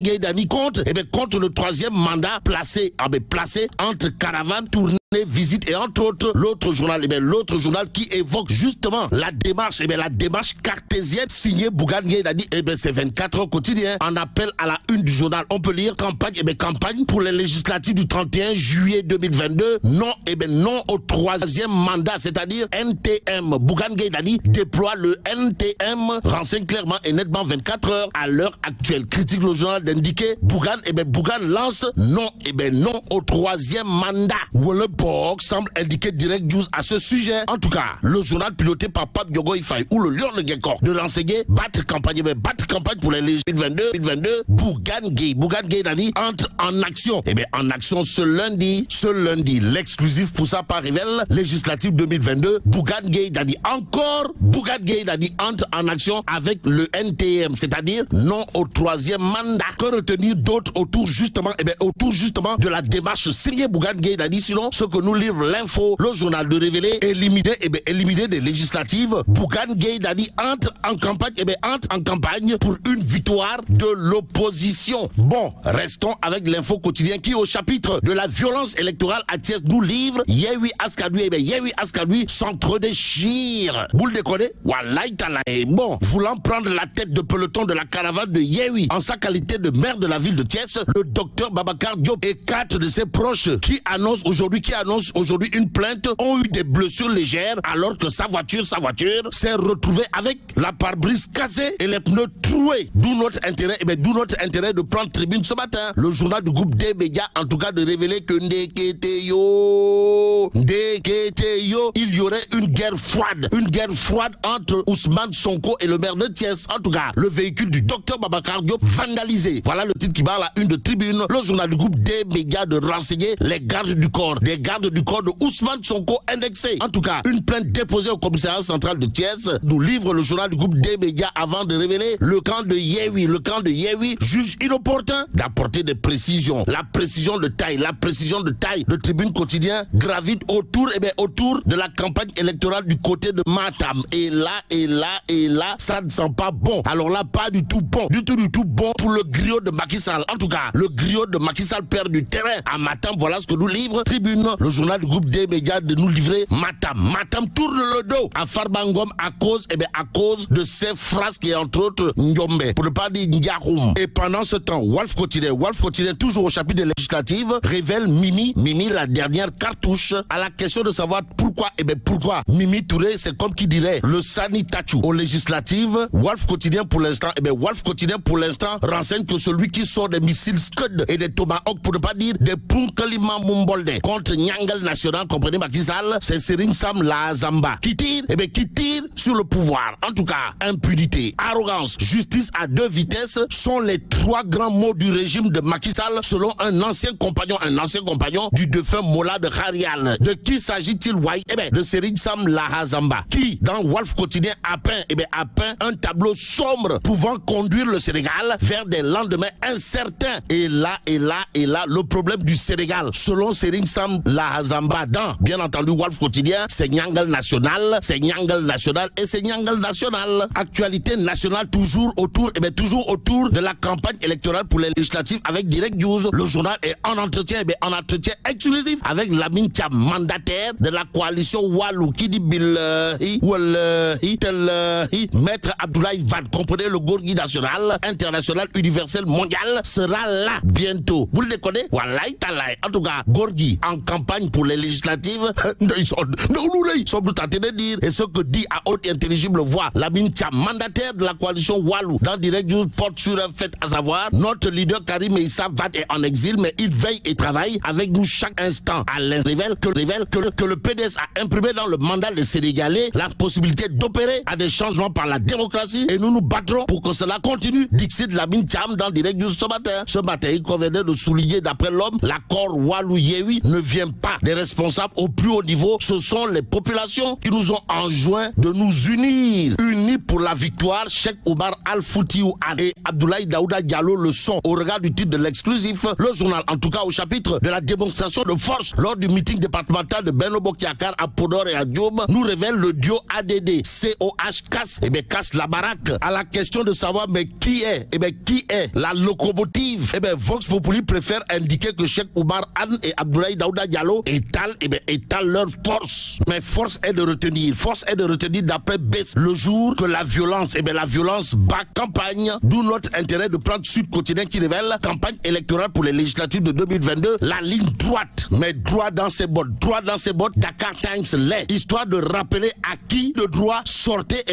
Gueye Dany contre le troisième mandat placé entre caravane, tournée, visite et entre autres l'autre journal, l'autre journal qui évoque justement la démarche, la démarche cartésienne signée Bougane Gueye Dany, c'est 24 heures quotidien, en appel à la une du journal. On peut lire campagne, campagne pour les législatives du 31 juillet 2022, non, non au troisième mandat, c'est-à-dire NTM. Bougane Gueye Dany déploie le NTM, renseigne clairement et nettement 24 heures à l'heure actuelle. Critique le journal d'indiquer Bougane, Bougane lance non, non au troisième mandat. Box semble indiquer direct news à ce sujet. En tout cas, le journal piloté par Pape Diogo Ifaye ou le Lion de Guécor de l'enseigner battre campagne pour les législatives 2022. Bougane Gueye Dany entre en action. En action ce lundi, l'exclusif pour ça par révèle législative 2022. Bougane Gueye Dany entre en action avec le NTM, c'est-à-dire non au troisième mandat. Que retenir d'autres autour justement de la démarche signée Bougane Gueye Dany, sinon ce que nous livre l'info, le journal de révéler, éliminé des législatives. Bougane Gueye Dany entre en campagne pour une victoire de l'opposition. Bon, restons avec l'info quotidien qui au chapitre de la violence électorale à Thiès nous livre Yewwi Askan Wi s'entre-déchire. Vous le décodez? Wallahi talahi. Bon, voulant prendre la tête de peloton de la caravane de Yewwi en sa qualité de maire de la ville de Thiès, le docteur Babacar Diop et 4 de ses proches qui annoncent aujourd'hui une plainte ont eu des blessures légères alors que sa voiture s'est retrouvée avec la pare-brise cassée et les pneus troués. D'où notre intérêt de prendre tribune ce matin. Le journal du groupe des médias en tout cas de révéler que Ndeketeyo, il y aurait une guerre froide entre Ousmane Sonko et le maire de Thiès. En tout cas, le véhicule du docteur Babacar Diop vandalisé. Voilà le titre qui barre la une de tribune. Le journal du groupe des médias de renseigner les gardes du corps de Ousmane Sonko indexé. En tout cas, une plainte déposée au commissariat central de Thiès nous livre le journal du groupe des médias avant de révéler le camp de Yewwi juge inopportun d'apporter des précisions. La précision de taille. Le tribune quotidien gravite autour de la campagne électorale du côté de Matam. Et là, ça ne sent pas bon. Alors là, pas du tout bon. Du tout bon pour le griot de Macky Sall. En tout cas, le griot de Macky Sall perd du terrain à Matam. Voilà ce que nous livre Tribune, le journal du groupe des médias de nous livrer Matam tourne le dos à Farba Ngom à cause de ces phrases qui est entre autres Ndiombe, pour ne pas dire Ndiakoum. Et pendant ce temps, Walf Quotidien, toujours au chapitre des législatives, révèle Mimi, la dernière cartouche à la question de savoir pourquoi Mimi Touré, c'est comme qui dirait le Sani Tachou. Aux législatives, Walf Quotidien pour l'instant renseigne que celui qui sort des missiles Scud et des Tomahawk, pour ne pas dire des Punkalima Mumbolde contre Nyangal National, comprenez Macky Sall, c'est Serigne Sam Lahazamba qui tire sur le pouvoir. En tout cas, impunité, arrogance, justice à deux vitesses sont les trois grands mots du régime de Macky Sall selon un ancien compagnon du défunt Mola de Kharial. De qui s'agit-il, de Serigne Sam Lahazamba qui, dans Walf Quotidien, a peint un tableau sombre pouvant conduire le Sénégal vers des lendemains incertains. Et là, le problème du Sénégal, selon Serigne Sam Lahazamba, dans, bien entendu, Walf Quotidien, c'est Nyangal National. Actualité nationale toujours autour de la campagne électorale pour les législatives avec Direct News. Le journal est en entretien exclusif avec Lamine Thiam, mandataire de la coalition Walou, qui dit Maître Abdoulaye Wade, comprenez le Gorgui national, international, universel, mondial, sera là bientôt. Vous le déconnez? Wallahi talahi. En tout cas, Gorgui en campagne pour les législatives, ils sont tout tentés de dire, et ce que dit à haute et intelligible voix Lamine Thiam, mandataire de la coalition Walou, dans Direct News, porte sur un fait, à savoir, notre leader Karim Meïssa Wade est en exil, mais il veille et travaille avec nous chaque instant. Alain révèle que le PDS a imprimé dans le mandat des Sénégalais la possibilité d'opérer à des changements par la démocratie, et nous nous battrons pour que cela continue. Dixit Lamine Thiam dans Direct News ce matin. Ce matin, il convenait de souligner, d'après l'homme, l'accord Walou-Yewwi ne vient pas des responsables au plus haut niveau, ce sont les populations qui nous ont enjoint de nous unir. Unis pour la victoire, Cheikh Oumar Al-Foutiou et Abdoulaye Daouda Diallo le sont. Au regard du titre de l'exclusif, le journal, en tout cas au chapitre de la démonstration de force lors du meeting départemental de Benno Bokk Yakaar à Podor et à Diom, nous révèle le duo ADD, COH casse, casse la baraque. À la question de savoir mais qui est la locomotive, Vox Populi préfère indiquer que Cheikh Oumar Anne et Abdoulaye Daouda Diallo étalent leur force. Mais force est de retenir d'après Bess le jour que la violence bat campagne, d'où notre intérêt de prendre Sud Quotidien qui révèle campagne électorale pour les législatives de 2022, la ligne droite, mais droit dans ses bottes, Dakar Times l'est, histoire de rappeler à qui de droit sortez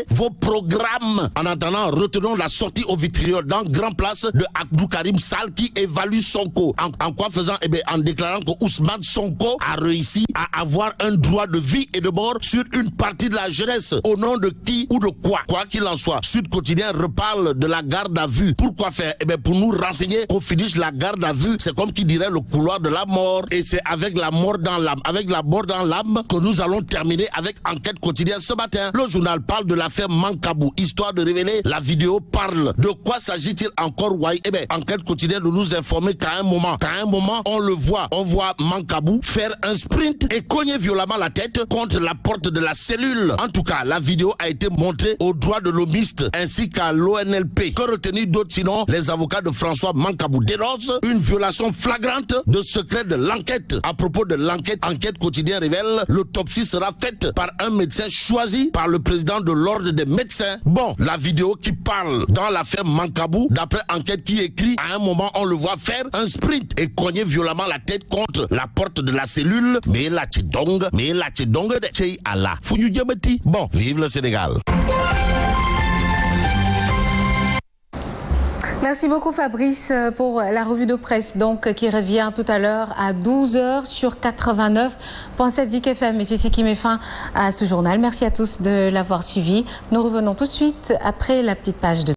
vos programmes. En attendant, retenons la sortie au vitriol dans Grand Place de Abdou Karim Sall qui évalue Sonko. En quoi faisant? En déclarant que Ousmane Sonko a réussi à avoir un droit de vie et de mort sur une partie de la jeunesse. Au nom de qui ou de quoi? Quoi qu'il en soit, Sud Quotidien reparle de la garde à vue. Pourquoi faire? Pour nous renseigner qu'on finisse la garde à vue, c'est comme qui dirait le couloir de la mort. Et c'est avec la mort dans l'âme, que nous allons terminer avec Enquête Quotidienne ce matin. Le journal parle de l'affaire Mankabou, histoire de révéler la vidéo parle. De quoi s'agit-il encore, Wai? Enquête Quotidienne de nous informer qu'à un moment, on voit Mankabou faire un sprint et cogner violemment la tête contre la porte de la cellule. En tout cas, la vidéo a été montrée aux droits de l'homiste ainsi qu'à l'ONLP. Que retenir d'autre sinon les avocats de François Mankabou dénoncent une violation flagrante de secret de l'enquête. À propos de l'enquête, Enquête Quotidien révèle l'autopsie sera faite par un médecin choisi par le président de l'ordre des médecins. Bon, la vidéo qui parle dans l'affaire Mankabou, d'après Enquête qui écrit, à un moment on le voit faire un sprint et cogner violemment la tête contre la porte de la cellule. Mais la tchidong de Tchei Allah. Bon, vive le Sénégal. Merci beaucoup Fabrice pour la revue de presse qui revient tout à l'heure à 12h sur 89.7 Zik FM. Et c'est ce qui met fin à ce journal. Merci à tous de l'avoir suivi. Nous revenons tout de suite après la petite page de